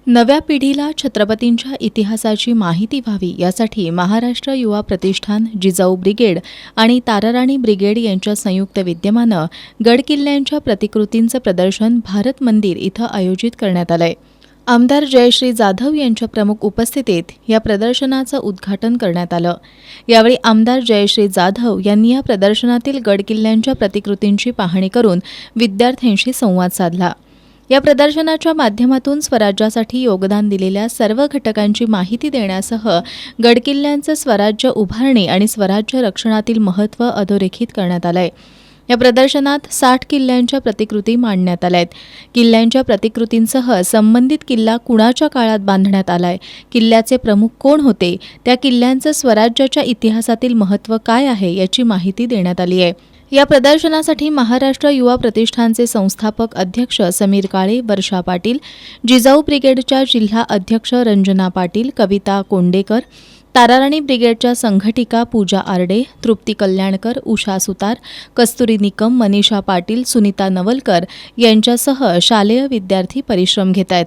नव्या पिढीला छत्रपतींच्या इतिहासाची माहिती व्हावी यासाठी महाराष्ट्र युवा प्रतिष्ठान, जिजाऊ ब्रिगेड आणि ताराराणी ब्रिगेड यांच्या संयुक्त विद्यमानं गडकिल्ल्यांच्या प्रतिकृतींचं प्रदर्शन भारत मंदिर इथं आयोजित करण्यात आलंय. आमदार जयश्री जाधव यांच्या प्रमुख उपस्थितीत या प्रदर्शनाचं उद्घाटन करण्यात आलं. यावेळी आमदार जयश्री जाधव यांनी या प्रदर्शनातील गडकिल्ल्यांच्या प्रतिकृतींची पाहणी करून विद्यार्थ्यांशी संवाद साधला. या प्रदर्शनाच्या माध्यमातून स्वराज्यासाठी योगदान दिलेल्या सर्व घटकांची माहिती देण्यासह गडकिल्ल्यांचं स्वराज्य उभारणी आणि स्वराज्य रक्षणातील महत्त्व अधोरेखित करण्यात आलंय. या प्रदर्शनात 60 किल्ल्यांच्या प्रतिकृती मांडण्यात आल्यात. किल्ल्यांच्या प्रतिकृतींसह संबंधित किल्ला कुणाच्या काळात बांधण्यात आलाय, किल्ल्याचे प्रमुख कोण होते, त्या किल्ल्यांचं स्वराज्याच्या इतिहासातील महत्त्व काय आहे याची माहिती देण्यात आली आहे. या प्रदर्शनासाठी महाराष्ट्र युवा प्रतिष्ठानचे संस्थापक अध्यक्ष समीर काळे, वर्षा पाटील, जिजाऊ ब्रिगेडच्या जिल्हा अध्यक्ष रंजना पाटील, कविता कोंडेकर, ताराराणी ब्रिगेडच्या संघटिका पूजा आरडे, तृप्ती कल्याणकर, उषा सुतार, कस्तुरी निकम, मनीषा पाटील, सुनीता नवलकर यांच्यासह शालेय विद्यार्थी परिश्रम घेत आहेत.